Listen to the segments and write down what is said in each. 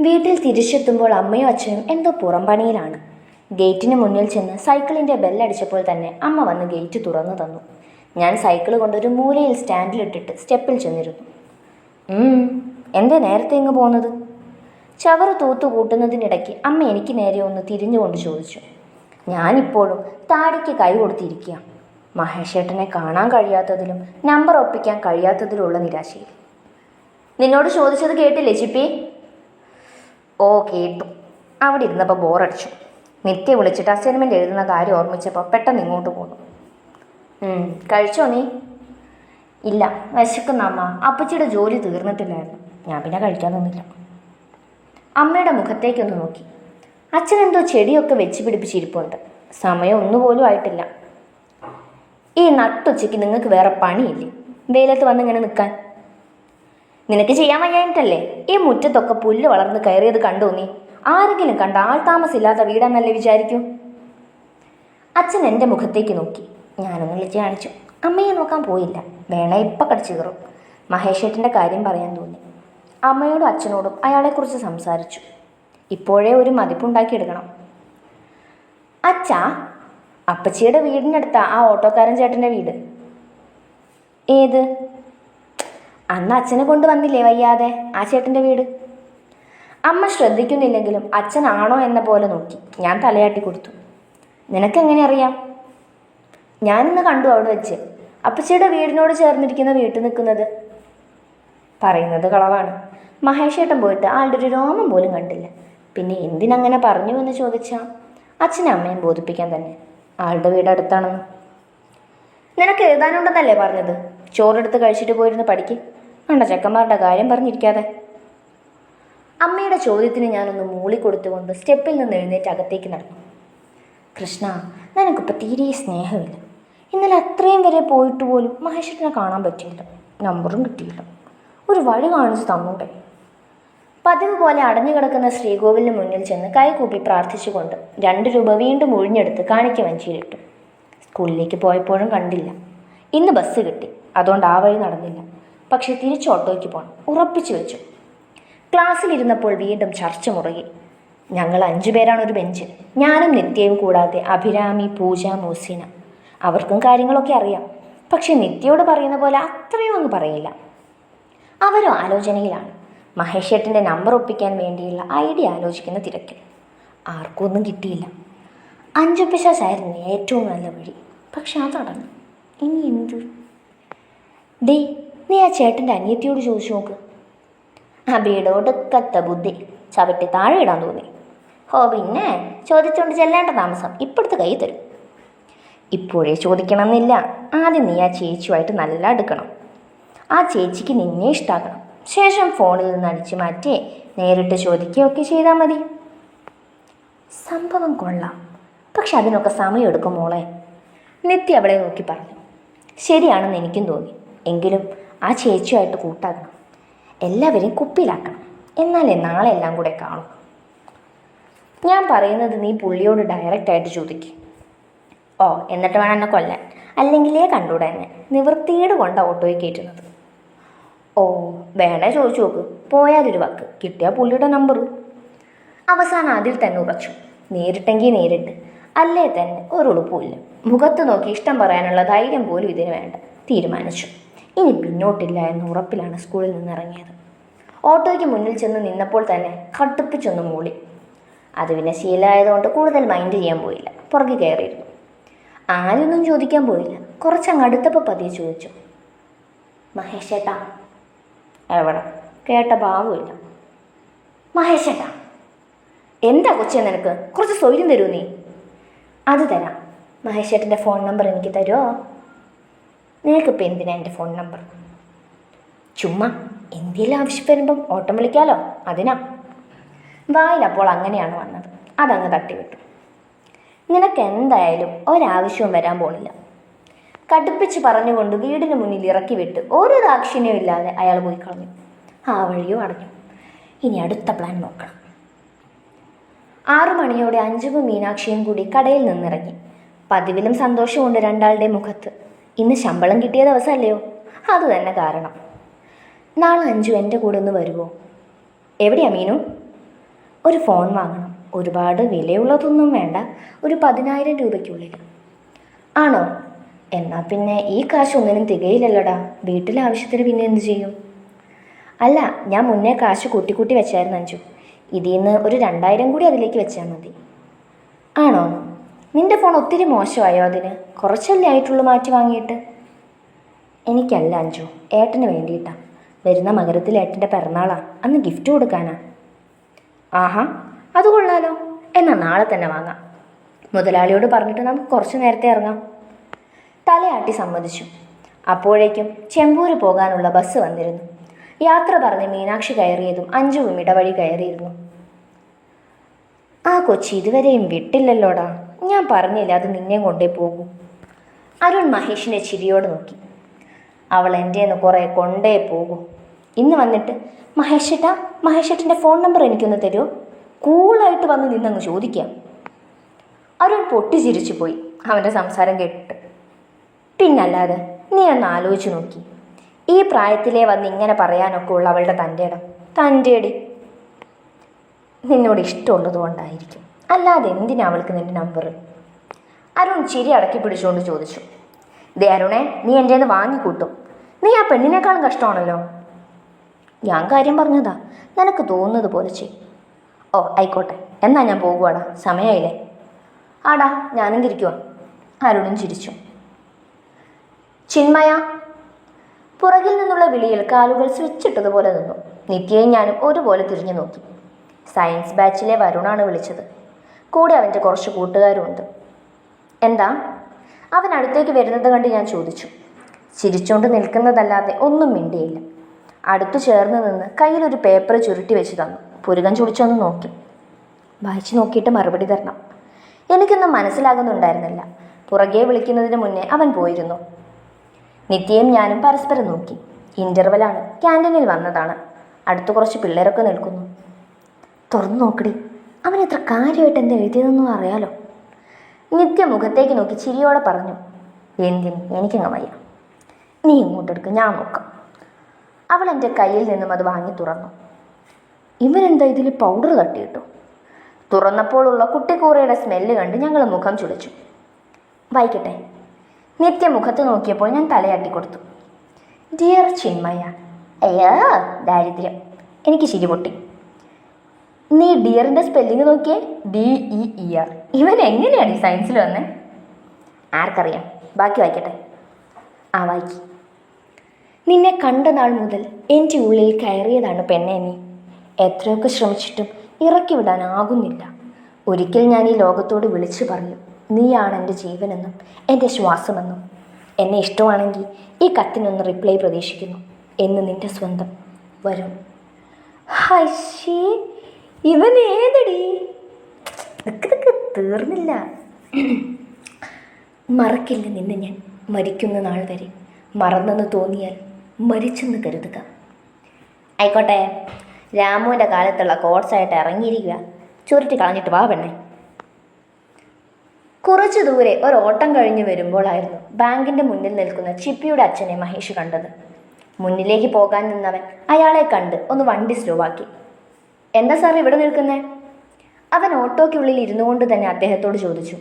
വീട്ടിൽ തിരിച്ചെത്തുമ്പോൾ അമ്മയും അച്ഛനും എന്തോ പുറംപണിയിലാണ്. ഗേറ്റിന് മുന്നിൽ ചെന്ന് സൈക്കിളിൻ്റെ ബെല്ലടിച്ചപ്പോൾ തന്നെ അമ്മ വന്ന് ഗേറ്റ് തുറന്നു തന്നു. ഞാൻ സൈക്കിൾ കൊണ്ടൊരു മൂലയിൽ സ്റ്റാൻഡിലിട്ടിട്ട് സ്റ്റെപ്പിൽ ചെന്നിരുന്നു. എന്തേ നേരത്തെ ഇങ്ങ് പോകുന്നത്? ചവറ് തൂത്തു കൂട്ടുന്നതിനിടയ്ക്ക് അമ്മ എനിക്ക് നേരെ ഒന്ന് തിരിഞ്ഞുകൊണ്ട് ചോദിച്ചു. ഞാനിപ്പോഴും താടിക്ക് കൈ കൊടുത്തിരിക്കുക. മഹേഷേട്ടനെ കാണാൻ കഴിയാത്തതിലും നമ്പർ ഒപ്പിക്കാൻ കഴിയാത്തതിലുള്ള നിരാശയിൽ. നിന്നോട് ചോദിച്ചത് കേട്ടില്ലേ ചിപ്പി? ഓ കേട്ടു. അവിടെ ഇരുന്നപ്പോൾ ബോറടിച്ചു. നിത്യ വിളിച്ചിട്ട് അസൈൻമെൻറ്റ് എഴുതുന്ന കാര്യം ഓർമ്മിച്ചപ്പോൾ പെട്ടെന്ന് ഇങ്ങോട്ട് പോന്നു. കഴിച്ചോ നീ? ഇല്ല, വിശക്കുന്ന അമ്മ. അപ്പച്ചിയുടെ ജോലി തീർന്നിട്ടില്ലായിരുന്നു. ഞാൻ പിന്നെ കഴിക്കാൻ നിന്നില്ല. അമ്മയുടെ മുഖത്തേക്കൊന്ന് നോക്കി. അച്ഛനെന്തോ ചെടിയൊക്കെ വെച്ച് പിടിപ്പിച്ചിരിപ്പുണ്ട്. സമയം ഒന്നുപോലും ആയിട്ടില്ല. ഈ നട്ടുച്ചയ്ക്ക് നിങ്ങൾക്ക് വേറെ പണിയില്ലേ വെയിലത്ത് വന്നിങ്ങനെ നിൽക്കാൻ? നിനക്ക് ചെയ്യാൻ വയ്യായിട്ടല്ലേ? ഈ മുറ്റത്തൊക്കെ പുല്ല് വളർന്ന് കയറിയത് കണ്ടോ നീ? ആരെങ്കിലും കണ്ട ആൾ താമസമില്ലാത്ത വീടാന്നല്ലേ വിചാരിക്കൂ? അച്ഛൻ എൻ്റെ മുഖത്തേക്ക് നോക്കി. ഞാനൊന്ന് വിളിച്ച് കാണിച്ചു. അമ്മയെ നോക്കാൻ പോയില്ല. വേണേ ഇപ്പം കടിച്ചു കയറും. മഹേഷേട്ടൻ്റെ കാര്യം പറയാൻ തോന്നി. അമ്മയോടും അച്ഛനോടും അയാളെക്കുറിച്ച് സംസാരിച്ചു. ഇപ്പോഴേ ഒരു മതിപ്പുണ്ടാക്കിയെടുക്കണം. അച്ഛാ, അപ്പച്ചിയുടെ വീടിനടുത്താ ആ ഓട്ടോക്കാരൻ ചേട്ടൻ്റെ വീട്. ഏത്? അന്ന് അച്ഛനെ കൊണ്ടുവന്നില്ലേ വയ്യാതെ ആ ചേട്ടൻ്റെ വീട്? അമ്മ ശ്രദ്ധിക്കുന്നില്ലെങ്കിലും അച്ഛനാണോ എന്ന പോലെ നോക്കി. ഞാൻ തലയാട്ടി കൊടുത്തു. നിനക്കെങ്ങനെ അറിയാം? ഞാനിന്ന് കണ്ടു അവിടെ വെച്ച്. അപ്പച്ചിയുടെ വീടിനോട് ചേർന്നിരിക്കുന്ന വീട്ടിൽ നിൽക്കുന്നത്. പറയുന്നത് കളവാണ്. മഹേഷേട്ടൻ പോയിട്ട് ആളുടെ ഒരു രോമം പോലും കണ്ടില്ല. പിന്നെ എന്തിനങ്ങനെ പറഞ്ഞു എന്ന് ചോദിച്ചാൽ അച്ഛനെ അമ്മയും ബോധിപ്പിക്കാൻ തന്നെ. ആളുടെ വീട് അടുത്താണെന്ന്. നിനക്ക് എഴുതാനുണ്ടെന്നല്ലേ പറഞ്ഞത്? ചോറെടുത്ത് കഴിച്ചിട്ട് പോയിരുന്ന് പഠിക്ക്. കണ്ട ചെക്കന്മാരുടെ കാര്യം പറഞ്ഞിരിക്കാതെ. അമ്മയുടെ ചോദ്യത്തിന് ഞാനൊന്ന് മൂളിക്കൊടുത്തുകൊണ്ട് സ്റ്റെപ്പിൽ നിന്ന് എഴുന്നേറ്റ് അകത്തേക്ക് നടന്നു. കൃഷ്ണ, നിനക്കിപ്പോൾ തീരെ സ്നേഹമില്ല. ഇന്നലെ അത്രയും വരെ പോയിട്ട് പോലും മഹേഷേട്ടനെ കാണാൻ പറ്റിയില്ല. നമ്പറും കിട്ടിയില്ല. ഒരു വഴി കാണിച്ച് തന്നൂടെ? പതിവ് പോലെ അടഞ്ഞു കിടക്കുന്ന ശ്രീകോവിലിന് മുന്നിൽ ചെന്ന് കൈകൂപ്പി പ്രാർത്ഥിച്ചുകൊണ്ട് 2 രൂപ വീണ്ടും ഒഴിഞ്ഞെടുത്ത് കാണിക്ക വഞ്ചിയിലിട്ടു. സ്കൂളിലേക്ക് പോയപ്പോഴും കണ്ടില്ല. ഇന്ന് ബസ് കിട്ടി. അതുകൊണ്ട് ആ വഴി നടന്നില്ല. പക്ഷെ തിരിച്ച് ഓട്ടോയ്ക്ക് പോകണം ഉറപ്പിച്ചു വെച്ചു. ക്ലാസ്സിലിരുന്നപ്പോൾ വീണ്ടും ചർച്ച മുറുകി. ഞങ്ങൾ 5 പേരാണ് ഒരു ബെഞ്ചിൽ. ഞാനും നിത്യയും കൂടാതെ അഭിരാമി, പൂജ, മോസിന. അവർക്കും കാര്യങ്ങളൊക്കെ അറിയാം. പക്ഷെ നിത്യയോട് പറയുന്ന പോലെ അത്രയും അങ്ങ് പറയില്ല. അവരും ആലോചനയിലാണ്. മഹേഷേട്ടൻ്റെ നമ്പർ ഒപ്പിക്കാൻ വേണ്ടിയുള്ള ഐഡിയ ആലോചിക്കുന്ന തിരക്കിൽ. ആർക്കും ഒന്നും കിട്ടിയില്ല. 5 പിശാചായിരുന്നു ഏറ്റവും നല്ല വഴി. പക്ഷെ അതടഞ്ഞു. ഇനി എന്ത്? ഡേ, നീ ആ ചേട്ടൻ്റെ അനിയത്തിയോട് ചോദിച്ചു നോക്ക്. അബിയോടൊക്കത്ത ബുദ്ധി. ചവിട്ടി താഴെ ഇടാൻ തോന്നി. പിന്നെ ചോദിച്ചുകൊണ്ട് ചെല്ലേണ്ട താമസം. ഇപ്പോഴത്തെ കൈ തരും. ഇപ്പോഴേ ചോദിക്കണമെന്നില്ല. ആദ്യം നീ ആ ചേച്ചിയുമായിട്ട് നല്ല അടുക്കണം. ആ ചേച്ചിക്ക് നിന്നെ ഇഷ്ടാക്കണം. ശേഷം ഫോണിൽ നിന്ന് അടിച്ചു മാറ്റി നേരിട്ട് ചോദിക്കുകയൊക്കെ ചെയ്താൽ മതി. സംഭവം കൊള്ളാം. പക്ഷെ അതിനൊക്കെ സമയമെടുക്കും മോളെ. നിത്യ അവളെ നോക്കി പറഞ്ഞു. ശരിയാണെന്ന് എനിക്കും തോന്നി. എങ്കിലും ആ ചേച്ചിയുമായിട്ട് കൂട്ടാക്കണം. എല്ലാവരെയും കുപ്പിയിലാക്കണം. എന്നാലേ നാളെ എല്ലാം കൂടെ കാണും. ഞാൻ പറയുന്നത് നീ പുള്ളിയോട് ഡയറക്റ്റായിട്ട് ചോദിക്കും. ഓ, എന്നിട്ട് വേണം എന്നെ കൊല്ലാൻ. അല്ലെങ്കിലേ കണ്ടൂടെ എന്നെ. നിവൃത്തിയേട് കൊണ്ടാണ് ഓട്ടോയിൽ കയറ്റുന്നത്. ഓ, വേണേ ചോദിച്ചു നോക്ക്. പോയാലൊരു വാക്ക്, കിട്ടിയാൽ പുള്ളിയുടെ നമ്പർ. അവസാനം അതിൽ തന്നെ ഉറച്ചു. നേരിട്ടെങ്കിൽ നേരിട്ട്, അല്ലേ തന്നെ ഒരു ഉളുപ്പുമില്ല. മുഖത്ത് നോക്കി ഇഷ്ടം പറയാനുള്ള ധൈര്യം പോലും ഇതിന് വേണ്ട. തീരുമാനിച്ചു. ഇനി പിന്നോട്ടില്ല എന്ന ഉറപ്പിലാണ് സ്കൂളിൽ നിന്ന് ഇറങ്ങിയത്. ഓട്ടോയ്ക്ക് മുന്നിൽ ചെന്ന് നിന്നപ്പോൾ തന്നെ കടുപ്പിച്ചൊന്ന് മൂളി. അത് പിന്നെ ശീലമായതുകൊണ്ട് കൂടുതൽ മൈൻഡ് ചെയ്യാൻ പോയില്ല. പുറകെ കയറിയിരുന്നു. ആരൊന്നും ചോദിക്കാൻ പോയില്ല. കുറച്ചങ്ങ് അടുത്തപ്പോൾ പതിയെ ചോദിച്ചു. മഹേഷേട്ടാ? എവിടെ? കേട്ട ഭാവമില്ല. മഹേഷേട്ടാ? എന്താ കൊച്ചേ നിനക്ക്? കുറച്ച് സൗകര്യം തരൂ നീ. അത് തരാം. മഹേഷേട്ടൻ്റെ ഫോൺ നമ്പർ എനിക്ക് തരുമോ? നിനക്കിപ്പോൾ എന്തിനാ എൻ്റെ ഫോൺ നമ്പർ? ചുമ്മാ എന്തെങ്കിലും ആവശ്യം വരുമ്പം ഓട്ടം വിളിക്കാലോ, അതിനാ. വായിലപ്പോൾ അങ്ങനെയാണ് വന്നത്. അതങ്ങ് തട്ടിവിട്ടു. നിനക്ക് എന്തായാലും ഒരാവശ്യവും വരാൻ പോണില്ല. കടുപ്പിച്ച് പറഞ്ഞുകൊണ്ട് വീടിന് മുന്നിൽ ഇറക്കി വിട്ട് ഓരോ ദാക്ഷിണ്യവും ഇല്ലാതെ അയാൾ പോയി കളഞ്ഞു. ആ വഴിയോ അടഞ്ഞു. ഇനി അടുത്ത പ്ലാൻ നോക്കണം. 6 മണിയോടെ അഞ്ജുവും മീനാക്ഷിയും കൂടി കടയിൽ നിന്നിറങ്ങി. പതിവിലും സന്തോഷമുണ്ട് രണ്ടാളുടെ മുഖത്ത്. ഇന്ന് ശമ്പളം കിട്ടിയ ദിവസമല്ലയോ? അത് തന്നെ കാരണം. നാളെ അഞ്ജു എൻ്റെ കൂടെ ഒന്ന് വരുമോ? എവിടെയാ മീനു? ഒരു ഫോൺ വാങ്ങണം. ഒരുപാട് വിലയുള്ളതൊന്നും വേണ്ട, ഒരു 10,000 രൂപയ്ക്കുള്ളിൽ. ആണോ? എന്നാൽ പിന്നെ ഈ കാശ് ഒന്നിനും തികയില്ലല്ലോടാ. വീട്ടിലെ ആവശ്യത്തിന് പിന്നെ എന്ത് ചെയ്യും? അല്ല, ഞാൻ മുന്നേ കാശ് കൂട്ടി വെച്ചായിരുന്നു അഞ്ചു. ഇതിൽ നിന്ന് ഒരു 2,000 കൂടി അതിലേക്ക് വെച്ചാൽ മതി. ആണോ? നിന്റെ ഫോൺ ഒത്തിരി മോശമായോ? അതിന് കുറച്ചല്ലേ ആയിട്ടുള്ളൂ മാറ്റി വാങ്ങിയിട്ട്. എനിക്കല്ല അഞ്ചു, ഏട്ടന് വേണ്ടിയിട്ടാ. വരുന്ന മകരത്തിൽ ഏട്ടൻ്റെ പിറന്നാളാണ്, അന്ന് ഗിഫ്റ്റ് കൊടുക്കാനാ. ആഹാ, അത് കൊള്ളാലോ. എന്നാൽ നാളെ തന്നെ വാങ്ങാം. മുതലാളിയോട് പറഞ്ഞിട്ട് നമുക്ക് കുറച്ച് നേരത്തെ ഇറങ്ങാം. തലയാട്ടി സമ്മതിച്ചു. അപ്പോഴേക്കും ചെമ്പൂര് പോകാനുള്ള ബസ് വന്നിരുന്നു. യാത്ര പറഞ്ഞ് മീനാക്ഷി കയറിയതും അഞ്ചുവും ഇടവഴി കയറിയിരുന്നു. ആ കൊച്ചി ഇതുവരെയും വിട്ടില്ലല്ലോടാ. ഞാൻ പറഞ്ഞില്ല അത് നിന്നെ കൊണ്ടേ പോകൂ. അരുൺ മഹേഷിനെ ചിരിയോട് നോക്കി. അവൾ എൻ്റെന്ന് കുറേ കൊണ്ടേ പോകൂ. ഇന്ന് വന്നിട്ട് മഹേഷേട്ടൻ്റെ ഫോൺ നമ്പർ എനിക്കൊന്ന് തരുമോ? കൂളായിട്ട് വന്ന് നിന്നങ്ങ് ചോദിക്കാം. അരുൺ പൊട്ടിച്ചിരിച്ചു പോയി അവൻ്റെ സംസാരം കേട്ടിട്ട്. പിന്നല്ലാതെ, നീ ഒന്ന് ആലോചിച്ച് നോക്കി. ഈ പ്രായത്തിലേ വന്ന് ഇങ്ങനെ പറയാനൊക്കെ ഉള്ള അവളുടെ തൻ്റെടി നിന്നോട് ഇഷ്ടമുള്ളത് കൊണ്ടായിരിക്കും, അല്ലാതെ എന്തിനാ അവൾക്ക് നിന്റെ നമ്പർ? അരുൺ ചിരി അടക്കി പിടിച്ചുകൊണ്ട് ചോദിച്ചു. ദേ അരുണേ, നീ എൻ്റെ നിന്ന് വാങ്ങിക്കൂട്ടും. നീ ആ പെണ്ണിനേക്കാളും കഷ്ടമാണല്ലോ. ഞാൻ കാര്യം പറഞ്ഞതാ, നിനക്ക് തോന്നുന്നത് പോലെ ചെയ്യും. ഓ ആയിക്കോട്ടെ, എന്നാ ഞാൻ പോകുവാടാ, സമയമായില്ലേ. ആടാ, ഞാനും തിരിക്കുവാ. അരുണും ചിരിച്ചു. ചിന്മയ. പുറകിൽ നിന്നുള്ള വിളിയിൽ കാലുകൾ സ്വിച്ചിട്ടതുപോലെ നിന്നു. നിത്യയും ഞാനും ഒരുപോലെ തിരിഞ്ഞു നോക്കി. സയൻസ് ബാച്ചിലെ വരുണാണ് വിളിച്ചത്. കൂടെ അവൻ്റെ കുറച്ച് കൂട്ടുകാരുമുണ്ട്. എന്താ? അവൻ അടുത്തേക്ക് വരുന്നത് കണ്ട് ഞാൻ ചോദിച്ചു. ചിരിച്ചുകൊണ്ട് നിൽക്കുന്നതല്ലാതെ ഒന്നും മിണ്ടിയില്ല. അടുത്തു ചേർന്ന് നിന്ന് കയ്യിലൊരു പേപ്പർ ചുരുട്ടി വെച്ച് തന്നു. പുരുകം ചുളിച്ചൊന്ന് നോക്കി. വായിച്ചു നോക്കിയിട്ട് മറുപടി തരണം. എനിക്കൊന്നും മനസ്സിലാകുന്നുണ്ടായിരുന്നില്ല. പുറകെ വിളിക്കുന്നതിന് മുന്നേ അവൻ പോയിരുന്നു. നിത്യയും ഞാനും പരസ്പരം നോക്കി. ഇൻ്റർവെലാണ്, ക്യാൻറ്റീനിൽ വന്നതാണ്. അടുത്ത് കുറച്ച് പിള്ളേരൊക്കെ നിൽക്കുന്നു. തുറന്നു നോക്കടി, അവൻ എത്ര കാര്യമായിട്ട് എന്താ എഴുതിയതെന്നും അറിയാലോ. നിത്യ മുഖത്തേക്ക് നോക്കി ചിരിയോടെ പറഞ്ഞു. എന്തിന്? എനിക്കങ്ങ് വയ്യ. നീ ഇങ്ങോട്ടെടുക്ക്, ഞാൻ നോക്കാം. അവൾ എൻ്റെ കയ്യിൽ നിന്നും അത് വാങ്ങി തുറന്നു. ഇവനെന്താ ഇതിൽ പൗഡർ തട്ടിയിട്ടു? തുറന്നപ്പോഴുള്ള കുട്ടിക്കൂറയുടെ സ്മെല്ല് കണ്ട് ഞങ്ങൾ മുഖം ചുളിച്ചു. വായിക്കട്ടെ. നിത്യ മുഖത്ത് നോക്കിയപ്പോൾ ഞാൻ തലയാട്ടി കൊടുത്തു. ഡിയർ ചിന്മയ. അയ്യോ ദാരിദ്ര്യം. എനിക്ക് ചിരി പൊട്ടി. നീ ഡിയറിൻ്റെ സ്പെല്ലിങ് നോക്കിയേ, DEER. ഇവൻ എങ്ങനെയാണ് ഈ സയൻസിൽ വന്നേ? ആർക്കറിയാം. ബാക്കി വായിക്കട്ടെ. ആ വായിക്കി. നിന്നെ കണ്ട നാൾ മുതൽ എൻ്റെ ഉള്ളിൽ കയറിയതാണ് പെണ്ണെ നീ. എത്രയൊക്കെ ശ്രമിച്ചിട്ടും ഇറക്കി വിടാനാകുന്നില്ല. ഒരിക്കൽ ഞാൻ ഈ ലോകത്തോട് വിളിച്ചു പറയും, നീയാണ് എൻ്റെ ജീവനെന്നും എൻ്റെ ശ്വാസമെന്നും. എന്നെ ഇഷ്ടമാണെങ്കിൽ ഈ കത്തിനൊന്ന് റിപ്ലൈ പ്രതീക്ഷിക്കുന്നു. എന്ന് നിൻ്റെ സ്വന്തം വരും. ഹൈഷേ, ഇവൻ ഏതടി? ഇതൊക്കെ തീർന്നില്ല. മറക്കില്ല നിന്നെ ഞാൻ മരിക്കുന്ന നാൾ വരെ. മറന്നെന്ന് തോന്നിയാൽ മരിച്ചെന്ന് കരുതുക. ആയിക്കോട്ടെ, രാമുവിൻ്റെ കാലത്തുള്ള കോഴ്സായിട്ട് ഇറങ്ങിയിരിക്കുക. ചുരുട്ടി കളഞ്ഞിട്ട് വാ പെണ്ണെ. കുറച്ചു ദൂരെ ഒരോട്ടം കഴിഞ്ഞ് വരുമ്പോഴായിരുന്നു ബാങ്കിൻ്റെ മുന്നിൽ നിൽക്കുന്ന ചിപ്പിയുടെ അച്ഛനെ മഹേഷ് കണ്ടത്. മുന്നിലേക്ക് പോകാൻ നിന്നവൻ അയാളെ കണ്ട് ഒന്ന് വണ്ടി സ്ലോ ആക്കി. എന്താ സാർ ഇവിടെ നിൽക്കുന്നേ? അവൻ ഓട്ടോയ്ക്കുള്ളിൽ ഇരുന്നു കൊണ്ട് തന്നെ അദ്ദേഹത്തോട് ചോദിച്ചു.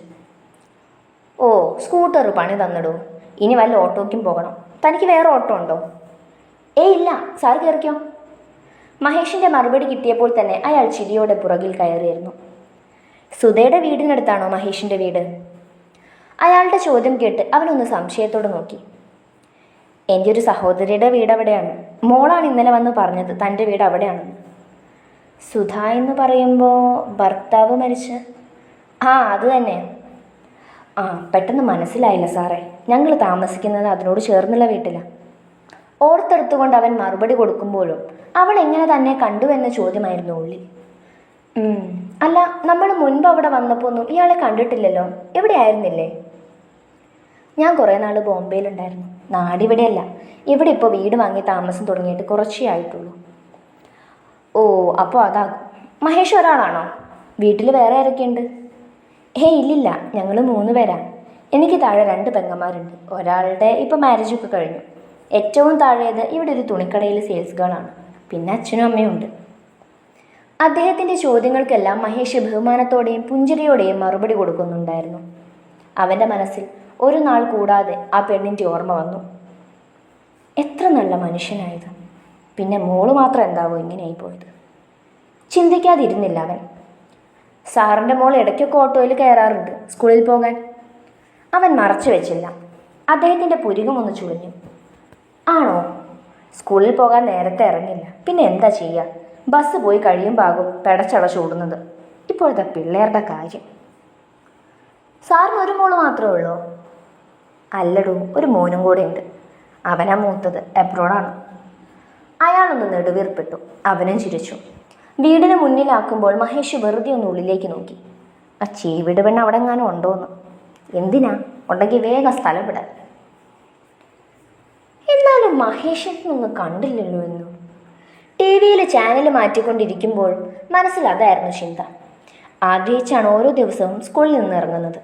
ഓ, സ്കൂട്ടർ പണി തന്നിടൂ. ഇനി വല്ല ഓട്ടോയ്ക്കും പോകണം. തനിക്ക് വേറെ ഓട്ടോ ഉണ്ടോ? ഇല്ല, സാർ കയറിക്കോ. മഹേഷിൻ്റെ മറുപടി കിട്ടിയപ്പോൾ തന്നെ അയാൾ ചിരിയോടെ പുറകിൽ കയറിയിരുന്നു. സുധയുടെ വീടിനടുത്താണോ മഹേഷിൻ്റെ വീട്? അയാളുടെ ചോദ്യം കേട്ട് അവനൊന്ന് സംശയത്തോടെ നോക്കി. എൻ്റെ ഒരു സഹോദരിയുടെ വീട് അവിടെയാണ്. മോളാണ് ഇന്നലെ വന്ന് പറഞ്ഞത് തൻ്റെ വീട് അവിടെയാണെന്ന്. സുധ എന്ന് പറയുമ്പോൾ ഭർത്താവ് മരിച്ച്? ആ, അത് തന്നെ. ആ, പെട്ടെന്ന് മനസ്സിലായില്ല സാറേ. ഞങ്ങൾ താമസിക്കുന്നത് അതിനോട് ചേർന്നുള്ള വീട്ടിലാണ്. ഓർത്തെടുത്തുകൊണ്ട് അവൻ മറുപടി കൊടുക്കുമ്പോഴും അവൾ എങ്ങനെ തന്നെ കണ്ടുവെന്ന ചോദ്യമായിരുന്നു ഉള്ളിൽ. അല്ല, നമ്മൾ മുൻപ് അവിടെ വന്നപ്പോൾ ഒന്നും ഇയാളെ കണ്ടിട്ടില്ലല്ലോ. എവിടെ ആയിരുന്നില്ലേ? ഞാൻ കുറേ നാൾ ബോംബെയിലുണ്ടായിരുന്നു. നാടിവിടെയല്ല. ഇവിടെ ഇപ്പോൾ വീട് വാങ്ങി താമസം തുടങ്ങിയിട്ട് കുറച്ചേ ആയിട്ടുള്ളൂ. ഓ, അപ്പോൾ അതാകും. മഹേഷ് ഒരാളാണോ? വീട്ടിൽ വേറെ ആരൊക്കെയുണ്ട്? ഇല്ലില്ല, ഞങ്ങൾ 3 പേരാണ്. എനിക്ക് താഴെ 2 പെങ്ങന്മാരുണ്ട്. ഒരാളുടെ ഇപ്പോൾ മാരേജൊക്കെ കഴിഞ്ഞു. ഏറ്റവും താഴേത് ഇവിടെ ഒരു തുണിക്കടയിൽ സെയിൽസ് ഗേളാണ്. പിന്നെ അച്ഛനും അമ്മയും ഉണ്ട്. അദ്ദേഹത്തിൻ്റെ ചോദ്യങ്ങൾക്കെല്ലാം മഹേഷ് ബഹുമാനത്തോടെയും പുഞ്ചിരിയോടെയും മറുപടി കൊടുക്കുന്നുണ്ടായിരുന്നു. അവൻ്റെ മനസ്സിൽ ഒരു നാൾ കൂടാതെ ആ പെണ്ണിൻ്റെ ഓർമ്മ വന്നു. എത്ര നല്ല മനുഷ്യനായത്. പിന്നെ മോള് മാത്രം എന്താവോ ഇങ്ങനെയായി പോയത്. ചിന്തിക്കാതിരുന്നില്ല അവൻ. സാറിൻ്റെ മോൾ ഇടയ്ക്കൊക്കെ ഓട്ടോയിൽ കയറാറുണ്ട് സ്കൂളിൽ പോകാൻ. അവൻ മറച്ചു വെച്ചില്ല. അദ്ദേഹത്തിൻ്റെ പുരികമൊന്ന് ചുളിഞ്ഞു. ആണോ? സ്കൂളിൽ പോകാൻ നേരത്തെ ഇറങ്ങില്ല. പിന്നെ എന്താ ചെയ്യുക? ബസ് പോയി കഴിയുമ്പാകും പെടച്ചടച്ചോടുന്നത്. ഇപ്പോഴത്തെ പിള്ളേരുടെ കാര്യം. സാറിന് ഒരു മോള് മാത്രമേ ഉള്ളൂ? അല്ലടൂ, ഒരു മോനും കൂടെ ഉണ്ട്. അവനാ മൂത്തത്, എബ്രോഡാണ്. അയാളൊന്ന് നെടുവീർപ്പിട്ടു. അവനും ചിരിച്ചു. വീടിന് മുന്നിലാക്കുമ്പോൾ മഹേഷ് വെറുതെ ഒന്ന് ഉള്ളിലേക്ക് നോക്കി. ആ ചീവിട് പെണ്ണ് അവിടെ എങ്ങാനും ഉണ്ടോന്ന്. എന്തിനാ? ഉണ്ടെങ്കിൽ വേഗം സ്ഥലം വിടാൻ. എന്നാലും മഹേഷിനൊന്ന് കണ്ടില്ലല്ലോ എന്നു. ടി വിയിൽ ചാനൽ മാറ്റിക്കൊണ്ടിരിക്കുമ്പോൾ മനസ്സിൽ അതായിരുന്നു ചിന്ത. ആഗ്രഹിച്ചാണ് ഓരോ ദിവസവും സ്കൂളിൽ നിന്ന് ഇറങ്ങുന്നത്.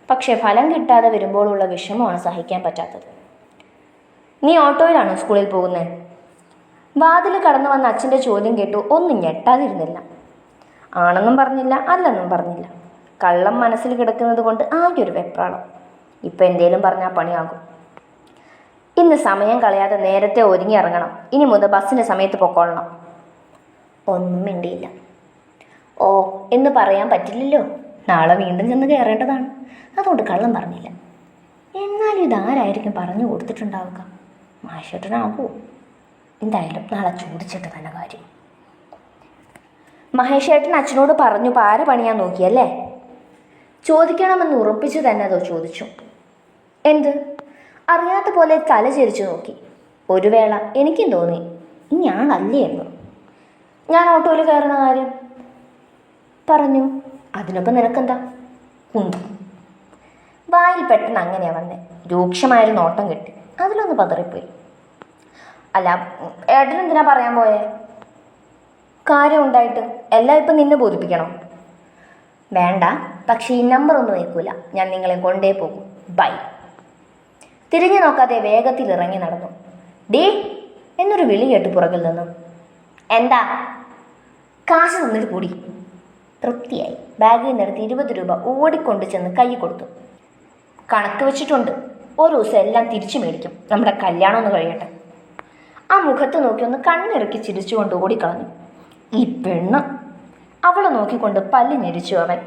പക്ഷെ ഫലം കിട്ടാതെ വരുമ്പോഴുള്ള വിഷമമാണ് സഹിക്കാൻ പറ്റാത്തത്. നീ ഓട്ടോയിലാണോ സ്കൂളിൽ പോകുന്നത്? വാതിൽ കടന്നു വന്ന അച്ഛൻ്റെ ചോദ്യം കേട്ടു ഒന്നും ഞെട്ടാതിരുന്നില്ല. ആണെന്നും പറഞ്ഞില്ല, അല്ലെന്നും പറഞ്ഞില്ല. കള്ളം മനസ്സിൽ കിടക്കുന്നത് കൊണ്ട് ആകെ ഒരു വെപ്രാളം. ഇപ്പം എന്തേലും പറഞ്ഞാൽ പണിയാകും. ഇന്ന് സമയം കളയാതെ നേരത്തെ ഒരുങ്ങി ഇറങ്ങണം. ഇനി മുതൽ ബസ്സിൻ്റെ സമയത്ത് പൊക്കോളണം. ഒന്നും മിണ്ടിയില്ല. ഓ എന്ന് പറയാൻ പറ്റില്ലല്ലോ. നാളെ വീണ്ടും ചെന്ന് കയറേണ്ടതാണ്. അതുകൊണ്ട് കള്ളം പറഞ്ഞില്ല. എന്നാലും ഇതാരായിരിക്കും പറഞ്ഞു കൊടുത്തിട്ടുണ്ടാവുക? മഹേഷേട്ടനാകൂ? എന്തായാലും നാളെ ചോദിച്ചിട്ട് തന്നെ കാര്യം. മഹേഷേട്ടൻ അച്ഛനോട് പറഞ്ഞു പാര പണിയാൻ നോക്കിയല്ലേ? ചോദിക്കണമെന്ന് ഉറപ്പിച്ചു തന്നെ അതോ ചോദിച്ചു. എന്ത്? അറിയാത്ത പോലെ തല ചെരിച്ചു നോക്കി. ഒരു വേള എനിക്കും തോന്നി ഞാനല്ലേ എന്ന്. ഞാൻ ഓട്ടോയിൽ കയറുന്ന കാര്യം പറഞ്ഞു. അതിനൊപ്പം നിനക്കെന്താ? വായിൽ പെട്ടെന്ന് അങ്ങനെയാ വന്നേ. രൂക്ഷമായൊരു നോട്ടം കിട്ടി. അതിലൊന്ന് പതറിപ്പോയി. അല്ല, ഏട്ടനെന്തിനാ പറയാൻ പോയേ? കാര്യം ഉണ്ടായിട്ട് എല്ലാം ഇപ്പം നിന്നെ ബോധിപ്പിക്കണം. വേണ്ട, പക്ഷേ ഈ നമ്പർ ഒന്നും വയ്ക്കൂല. ഞാൻ നിങ്ങളെ കൊണ്ടേ പോകും. ബൈ. തിരിഞ്ഞു നോക്കാതെ വേഗത്തിൽ ഇറങ്ങി നടന്നു. ഡേ എന്നൊരു വിളി കേട്ടു പുറകിൽ നിന്നും. എന്താ? കാശ് തന്നിട്ട് കൂടി. തൃപ്തിയായി. ബാഗിൽ നിന്നെടുത്ത് 20 രൂപ ഓടിക്കൊണ്ട് ചെന്ന് കൈ കൊടുത്തു. കണക്ക് വെച്ചിട്ടുണ്ട്. ഒരു ദിവസം എല്ലാം തിരിച്ചു മേടിക്കും. നമ്മുടെ കല്യാണം ഒന്ന് കഴിയട്ടെ. ആ മുഖത്ത് നോക്കി ഒന്ന് കണ്ണിറക്കി ചിരിച്ചുകൊണ്ട് ഓടിക്കളഞ്ഞു. ഈ പെണ്ണ്. അവളെ നോക്കിക്കൊണ്ട് പല്ല് ഞെരിച്ചു അവൻ.